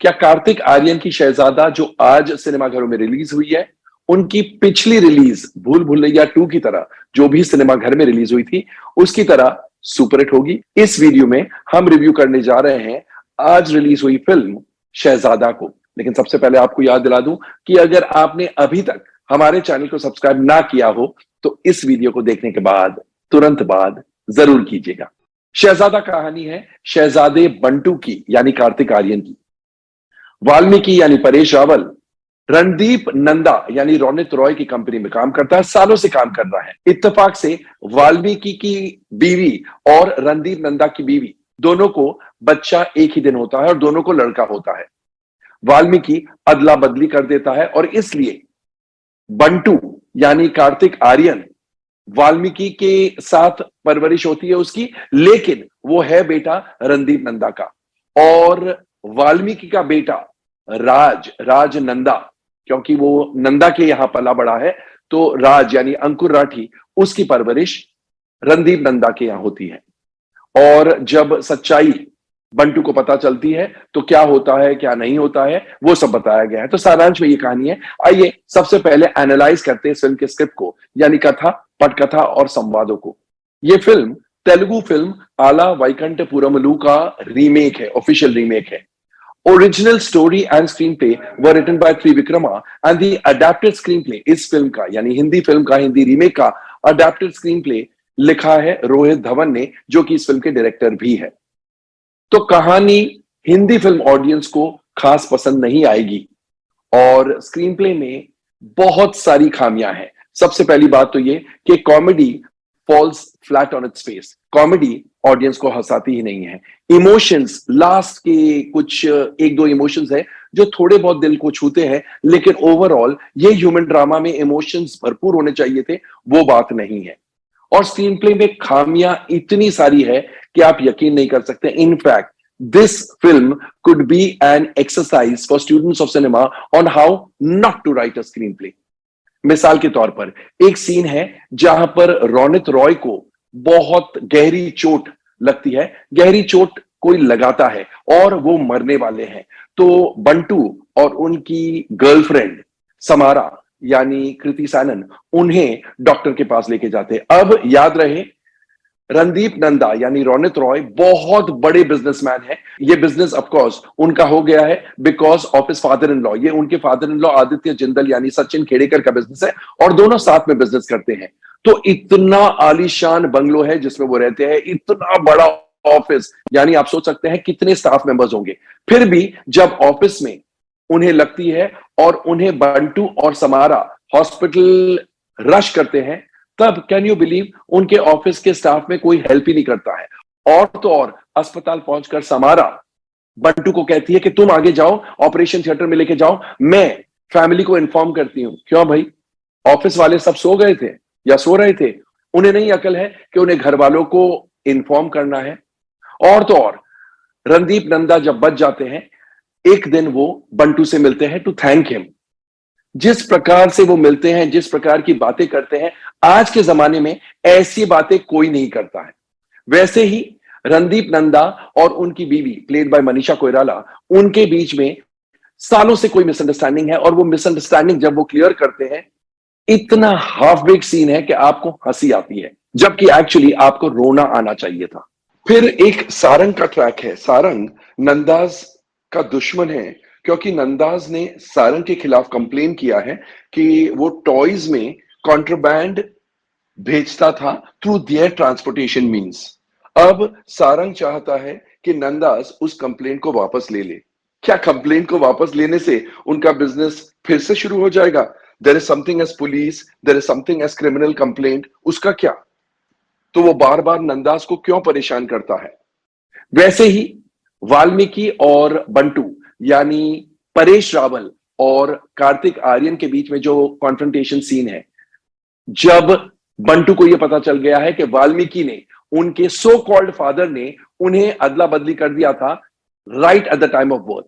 क्या कार्तिक आर्यन की शहजादा जो आज सिनेमाघरों में रिलीज हुई है, उनकी पिछली रिलीज भूल भुलैया 2 की तरह जो भी सिनेमाघर में रिलीज हुई थी, उसकी तरह सुपरहिट होगी? इस वीडियो में हम रिव्यू करने जा रहे हैं आज रिलीज हुई फिल्म शहजादा को। लेकिन सबसे पहले आपको याद दिला दूं कि अगर आपने अभी तक हमारे चैनल को सब्सक्राइब ना किया हो तो इस वीडियो को देखने के बाद तुरंत बाद जरूर कीजिएगा। शहजादा कहानी है शहजादे बंटू की यानी कार्तिक आर्यन की। वाल्मीकि यानी परेश रावल रणदीप नंदा यानी रोनित रॉय की कंपनी में काम करता है, सालों से काम कर रहा है। इत्तेफाक से वाल्मीकि की बीवी और रणदीप नंदा की बीवी दोनों को बच्चा एक ही दिन होता है और दोनों को लड़का होता है। वाल्मीकि अदला बदली कर देता है और इसलिए बंटू यानी कार्तिक आर्यन वाल्मीकि के साथ परवरिश होती है उसकी, लेकिन वो है बेटा रणदीप नंदा का। और वाल्मीकि का बेटा राज नंदा, क्योंकि वो नंदा के यहां पला बड़ा है, तो राज यानी अंकुर राठी उसकी परवरिश रणदीप नंदा के यहां होती है। और जब सच्चाई बंटू को पता चलती है तो क्या होता है क्या नहीं होता है वो सब बताया गया है। तो सारांश में ये कहानी है। आइए सबसे पहले एनालाइज करते हैं इस फिल्म के स्क्रिप्ट को, यानी कथा, पटकथा और संवादों को। ये फिल्म तेलुगु फिल्म आला वैकुंठपुरमुलु का रीमेक है, ऑफिशियल रीमेक है। Original story and screenplay were written by Trivikram and the adapted screenplay इस फिल्म का यानी हिंदी फिल्म का, हिंदी रीमेक का अडैप्टेड स्क्रीन प्ले लिखा है रोहित धवन ने, जो कि इस फिल्म के डायरेक्टर भी है। तो कहानी हिंदी फिल्म ऑडियंस को खास पसंद नहीं आएगी और स्क्रीन प्ले में बहुत सारी खामियां हैं। सबसे पहली बात तो ये कि comedy falls flat on its face. Comedy audience को हंसाती ही नहीं है। इमोशंस, लास्ट के कुछ एक दो इमोशंस है जो थोड़े बहुत दिल को छूते हैं, लेकिन ओवरऑल ये ह्यूमन ड्रामा में इमोशंस भरपूर होने चाहिए थे, वो बात नहीं है। और स्क्रीन प्ले में खामियां इतनी सारी है कि आप यकीन नहीं कर सकते। In fact this film could be an exercise for students of cinema on how not to write a screenplay. मिसाल के तौर पर एक सीन है जहां पर रोनित रॉय को बहुत गहरी चोट लगती है, गहरी चोट कोई लगाता है और वो मरने वाले हैं। तो बंटू और उनकी गर्लफ्रेंड समारा यानी कृति सैनन उन्हें डॉक्टर के पास लेके जाते हैं। अब याद रहे, रणदीप नंदा यानी रोनित रॉय बहुत बड़े बिजनेसमैन है। ये बिजनेस ऑफ कोर्स उनका हो गया है because of his father in law. ये उनके father in law Aditya Jindal यानी सचिन खेड़ेकर का बिजनेस है और दोनों साथ में बिजनेस करते हैं। तो इतना आलीशान बंगलो है जिसमें वो रहते हैं, इतना बड़ा ऑफिस, यानी आप सोच सकते हैं कितने स्टाफ मेंबर्स होंगे। फिर भी जब ऑफिस में उन्हें लगती है और उन्हें बंटू और समारा हॉस्पिटल रश करते हैं, तब कैन यू बिलीव उनके ऑफिस के स्टाफ में कोई हेल्प ही नहीं करता है। और तो और अस्पताल पहुंचकर समारा बंटू को कहती है कि तुम आगे जाओ, ऑपरेशन थिएटर में लेके जाओ, मैं फैमिली को इन्फॉर्म करती हूं। क्यों भाई, ऑफिस वाले सब सो गए थे या सो रहे थे? उन्हें नहीं अकल है कि उन्हें घर वालों को इन्फॉर्म करना है। और तो और रणदीप नंदा जब बच जाते हैं, एक दिन वो बंटू से मिलते हैं टू थैंक हिम। जिस प्रकार से वो मिलते हैं, जिस प्रकार की बातें करते हैं, आज के जमाने में ऐसी बातें कोई नहीं करता है। वैसे ही रणदीप नंदा और उनकी बीवी प्लेड बाय मनीषा कोइराला, उनके बीच में सालों से कोई मिसअंडरस्टैंडिंग है और वो मिसअंडरस्टैंडिंग जब वो क्लियर करते हैं, इतना हाफ बेक सीन है कि आपको हंसी आती है, जबकि एक्चुअली आपको रोना आना चाहिए था। फिर एक सारंग का ट्रैक है। सारंग नंदाज का दुश्मन है क्योंकि नंदाज ने सारंग के खिलाफ कंप्लेन किया है कि वो टॉयज में कॉन्ट्रबैंड भेजता था थ्रू देयर ट्रांसपोर्टेशन मींस। अब सारंग चाहता है कि नंदाज उस कंप्लेन को वापस ले ले। क्या कंप्लेन को वापस लेने से उनका बिजनेस फिर से शुरू हो जाएगा? There is something as police, there is something as criminal complaint, उसका क्या? तो वो बार बार नंदाज को क्यों परेशान करता है? वैसे ही वाल्मीकि और बंटू यानी परेश रावल और कार्तिक आर्यन के बीच में जो कॉन्फ्रंटेशन सीन है, जब बंटू को यह पता चल गया है कि वाल्मीकि ने, उनके सो कॉल्ड फादर ने उन्हें अदला बदली कर दिया था right at the time of birth.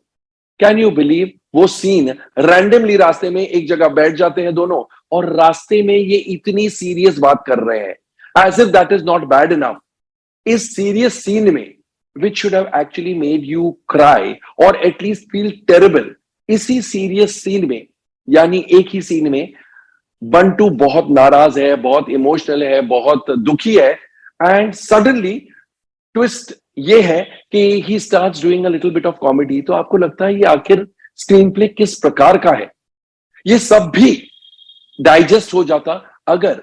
Can you believe, वो सीन रैंडमली रास्ते में एक जगह बैठ जाते हैं दोनों और रास्ते में ये इतनी सीरियस बात कर रहे हैं, as if that is not bad enough. इस सीरियस सीन में which should have actually made you cry or at least feel terrible, इसी सीरियस सीन में, यानी एक ही सीन में बंटू बहुत नाराज है, बहुत इमोशनल है, बहुत दुखी है, एंड सडनली ट्विस्ट ये है कि he starts doing a little bit of comedy. तो आपको लगता है ये आखिर स्क्रीन प्ले किस प्रकार का है? ये सब भी डाइजेस्ट हो जाता अगर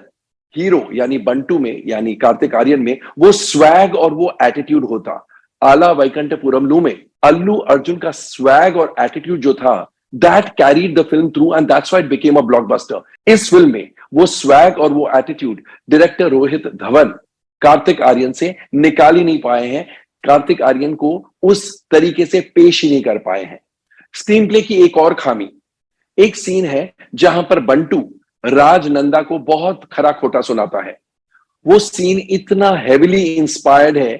हीरो यानी बंटू में, यानी कार्तिक आर्यन में वो स्वैग और वो एटीट्यूड होता। आला वैकुंठपुरमलू में अल्लू अर्जुन का स्वैग और एटीट्यूड जो था, that carried the film through and that's why it became a blockbuster. इस फिल्म में वो स्वैग और वो एटीट्यूड डायरेक्टर रोहित धवन कार्तिक आर्यन से निकाल ही नहीं पाए हैं, कार्तिक आर्यन को उस तरीके से पेश ही नहीं कर पाए हैं। स्क्रीन प्ले की एक और खामी, एक सीन है जहां पर बंटू राजनंदा को बहुत खरा खोटा सुनाता है। वो सीन इतना हेविली इंस्पायर्ड है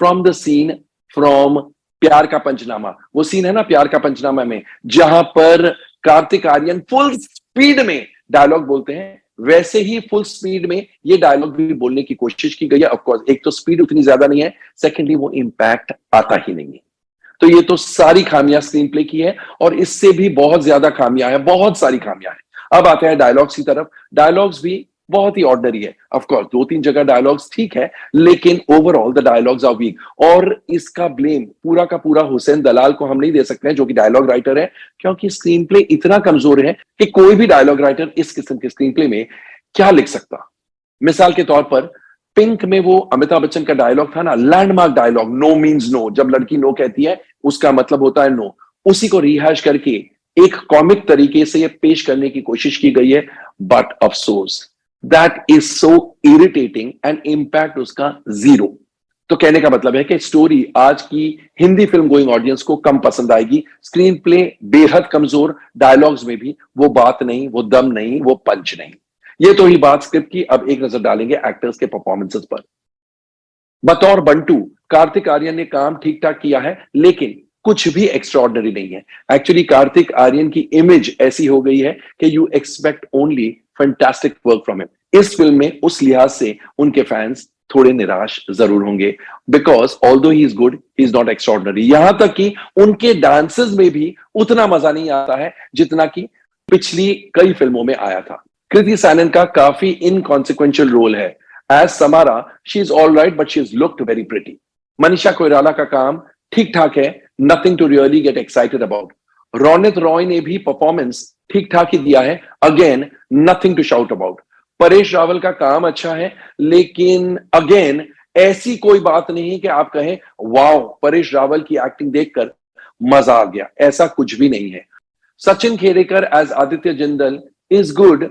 फ्रॉम द सीन फ्रॉम प्यार का पंचनामा। वो सीन है ना प्यार का पंचनामा में, जहां पर कार्तिक आर्यन फुल स्पीड में डायलॉग बोलते हैं, वैसे ही फुल स्पीड में ये डायलॉग भी बोलने की कोशिश की गई है। ऑफकोर्स एक तो स्पीड उतनी ज्यादा नहीं है, सेकेंडली वो इंपैक्ट आता ही नहीं है। तो ये तो सारी खामियां स्क्रीन प्ले की है, और इससे भी बहुत ज्यादा खामियां हैं, बहुत सारी खामियां हैं। अब आते हैं डायलॉग्स की तरफ। डायलॉग्स भी बहुत ही ऑर्डिनरी है। ऑफकोर्स 2-3 जगह डायलॉग्स ठीक है, लेकिन overall the dialogues are weak. और इसका ब्लेम पूरा का पूरा हुसैन दलाल को हम नहीं दे सकते हैं, जो कि डायलॉग राइटर है, क्योंकि स्क्रीन प्ले इतना कमजोर है कि कोई भी डायलॉग राइटर इस किस्म के स्क्रीन प्ले में क्या लिख सकता। मिसाल के तौर पर पिंक में वो अमिताभ बच्चन का डायलॉग था ना, landmark dialogue, no means no, जब लड़की नो कहती है उसका मतलब होता है नो। उसी को रिहैश करके एक कॉमिक तरीके से ये पेश करने की कोशिश की गई है, बट अफसोस that is so irritating and impact उसका जीरो। तो कहने का मतलब है कि स्टोरी आज की हिंदी फिल्म गोइंग ऑडियंस को कम पसंद आएगी, स्क्रीन प्ले बेहद कमजोर, डायलॉग्स में भी वो बात नहीं, वो दम नहीं, वो पंच नहीं। ये तो ही बात स्क्रिप्ट की। अब एक नजर डालेंगे एक्टर्स के परफॉर्मेंसेस पर। बतौर बंटू कार्तिक आर्यन ने काम ठीक ठाक किया है, लेकिन कुछ भी एक्स्ट्राऑर्डिनरी नहीं है। एक्चुअली कार्तिक आर्यन की इमेज ऐसी हो गई है कि you expect only fantastic work from him. इस फिल्म में उस लिहाज से उनके फैंस थोड़े निराश जरूर होंगे, because although he is good, he is not extraordinary. यहां तक कि उनके डांसेस में भी उतना मजा नहीं आता है जितना कि पिछली कई फिल्मों में आया था। कृति सैनन का काफी इनकॉन्सिक्वेंशियल रोल है। As Samara she is all right, but she is looked very pretty. Manisha Koirala का काम ठीक ठाक है, nothing to really get excited about. Ronit Roy ने भी परफॉर्मेंस ठीक ठाक ही दिया है, again nothing to shout about. Paresh Rawal का काम अच्छा है, लेकिन अगेन ऐसी कोई बात नहीं कि आप कहें वाओ परेश रावल की एक्टिंग देखकर मजा आ गया, ऐसा कुछ भी नहीं है। Sachin Khedekar as Aditya Jindal is good,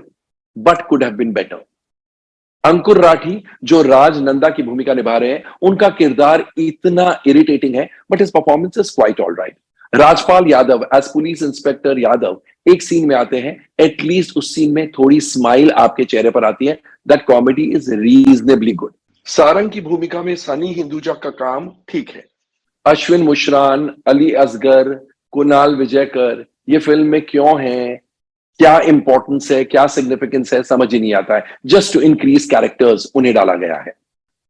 but could have been better. Ankur Rathee जो राजनंदा की भूमिका निभा रहे हैं, उनका किरदार इतना इरिटेटिंग है, but his performance is quite all right. Rajpal Yadav as police inspector Yadav एक सीन में आते हैं, एटलीस्ट उस सीन में थोड़ी स्माइल आपके चेहरे पर आती है, that comedy is reasonably good. Sarang की भूमिका में सनी हिंदुजा का काम ठीक है। अश्विन मुश्रान, अली असगर, कुणाल विजयकर ये फिल्म में क्यों हैं, क्या इंपॉर्टेंस है, क्या सिग्निफिकेंस है, समझ ही नहीं आता है। जस्ट टू इंक्रीज कैरेक्टर्स उन्हें डाला गया है।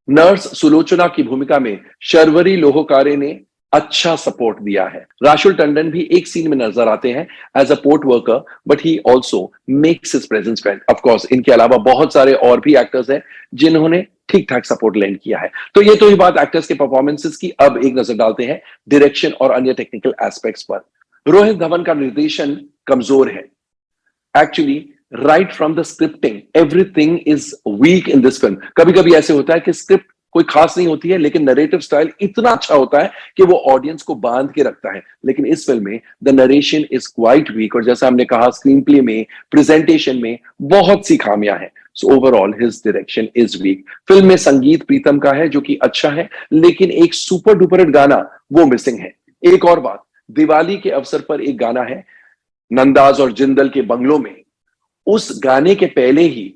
नर्स सुलोचना की भूमिका में शर्वरी लोहोकारे ने अच्छा सपोर्ट दिया है। राशुल टंडन भी एक सीन में नजर आते हैं as a port worker, but he also makes his presence felt. Of course इनके अलावा बहुत सारे और भी एक्टर्स हैं जिन्होंने ठीक ठाक सपोर्ट लैंड किया है। तो ये तो ही बात एक्टर्स के परफॉर्मेंसेस की। अब एक नजर डालते हैं डायरेक्शन और अन्य टेक्निकल एस्पेक्ट्स पर। रोहित धवन का निर्देशन कमजोर है। Actually, right from the scripting, everything is weak in this film. कभी कभी ऐसे होता है कि स्क्रिप्ट कोई खास नहीं होती है, लेकिन नरेटिव स्टाइल इतना अच्छा होता है कि वो ऑडियंस को बांध के रखता है। लेकिन इस फिल्म में the narration is quite weak, और जैसा हमने कहा स्क्रीन प्ले में, प्रेजेंटेशन में बहुत सी खामियां हैं। So overall his direction is weak. Film में संगीत प्रीतम का है जो कि अच्छा है, लेकिन एक सुपर डुपर हिट गाना वो मिसिंग है। एक और बात, दिवाली के अवसर पर एक गाना है नंदाज और जिंदल के बंगलों में। उस गाने के पहले ही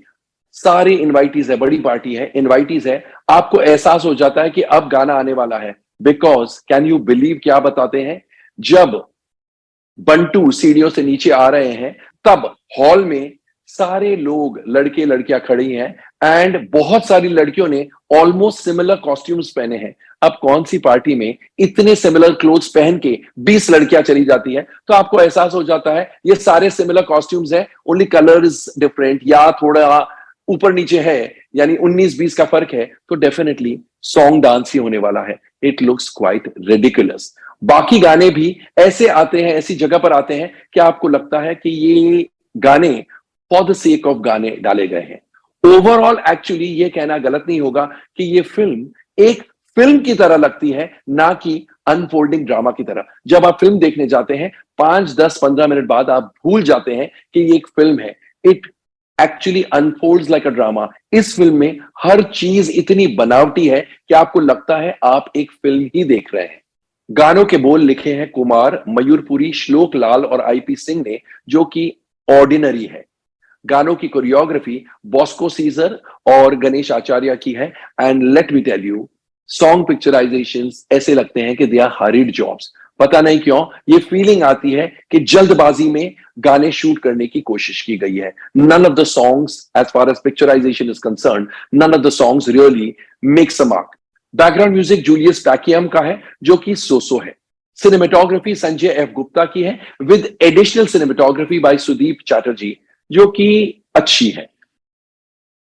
सारे इनवाइटीज है, बड़ी पार्टी है, इनवाइटीज है, आपको एहसास हो जाता है कि अब गाना आने वाला है। बिकॉज कैन यू बिलीव, क्या बताते हैं, जब बंटू सीढ़ियों से नीचे आ रहे हैं तब हॉल में सारे लोग लड़के लड़कियां खड़ी हैं एंड बहुत सारी लड़कियों ने ऑलमोस्ट सिमिलर कॉस्ट्यूम्स पहने हैं। अब कौन सी पार्टी में इतने सिमिलर क्लोथ्स पहन के 20 लड़कियां चली जाती हैं, तो आपको एहसास हो जाता है ये सारे सिमिलर कॉस्ट्यूम्स हैं, ओनली कलर इज डिफरेंट या थोड़ा ऊपर नीचे है, यानी 19-20 का फर्क है, तो डेफिनेटली सॉन्ग डांस ही होने वाला है। It looks quite ridiculous. बाकी गाने भी ऐसे आते हैं, ऐसी जगह पर आते हैं कि आपको लगता है कि ये गाने फॉर द सेक ऑफ गाने डाले गए हैं। ओवरऑल एक्चुअली ये कहना गलत नहीं होगा कि ये फिल्म एक फिल्म की तरह लगती है, ना कि अनफोल्डिंग ड्रामा की तरह। जब आप फिल्म देखने जाते हैं 5, 10, 15 मिनट बाद आप भूल जाते हैं कि ये एक फिल्म है। It actually unfolds like a drama. इस फिल्म में हर चीज इतनी बनावटी है कि आपको लगता है आप एक फिल्म ही देख रहे हैं। गानों के बोल लिखे हैं कुमार, मयूरपुरी, श्लोक लाल और आईपी सिंह ने, जो कि ऑर्डिनरी है। गानों की कोरियोग्राफी बॉस्को सीजर और गणेश आचार्य की है। And let me tell you, song picturisations ऐसे लगते हैं कि दे आर हरीड जॉब्स। पता नहीं क्यों ये फीलिंग आती है कि जल्दबाजी में गाने शूट करने की कोशिश की गई है। None of the songs as far as picturisation is concerned, none of the songs really makes a mark. Background music Julius Packiam का है, जो कि सोसो है। सिनेमेटोग्राफी संजय एफ गुप्ता की है, with additional cinematography by Sudeep Chatterjee, जो कि अच्छी है।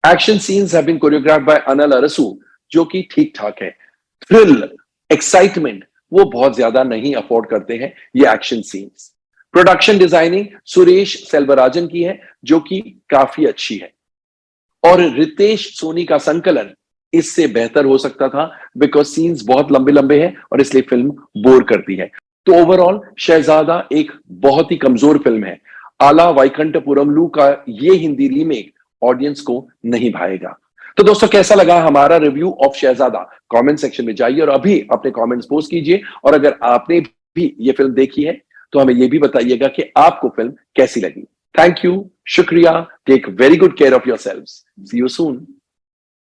Action scenes have been choreographed by Anal Arasu, जो कि ठीक ठाक है। थ्रिल, एक्साइटमेंट वो बहुत ज्यादा नहीं अफोर्ड करते हैं ये action scenes. Production designing Suresh Selvarajan की है, जो कि काफी अच्छी है। और रितेश सोनी का संकलन इससे बेहतर हो सकता था, बिकॉज सीन्स बहुत लंबे लंबे हैं और इसलिए फिल्म बोर करती है। तो ओवरऑल शहजादा एक बहुत ही कमजोर फिल्म है। आला वैकुंठपुरमलू का ये हिंदी रीमेक ऑडियंस को नहीं भाएगा। तो दोस्तों, कैसा लगा हमारा review of Shehzada? Comment section में जाइए और अभी अपने कमेंट्स पोस्ट कीजिए। और अगर आपने भी ये फिल्म देखी है तो हमें ये भी बताइएगा कि आपको फिल्म कैसी लगी। थैंक यू, शुक्रिया, take very good care of yourselves, see you soon.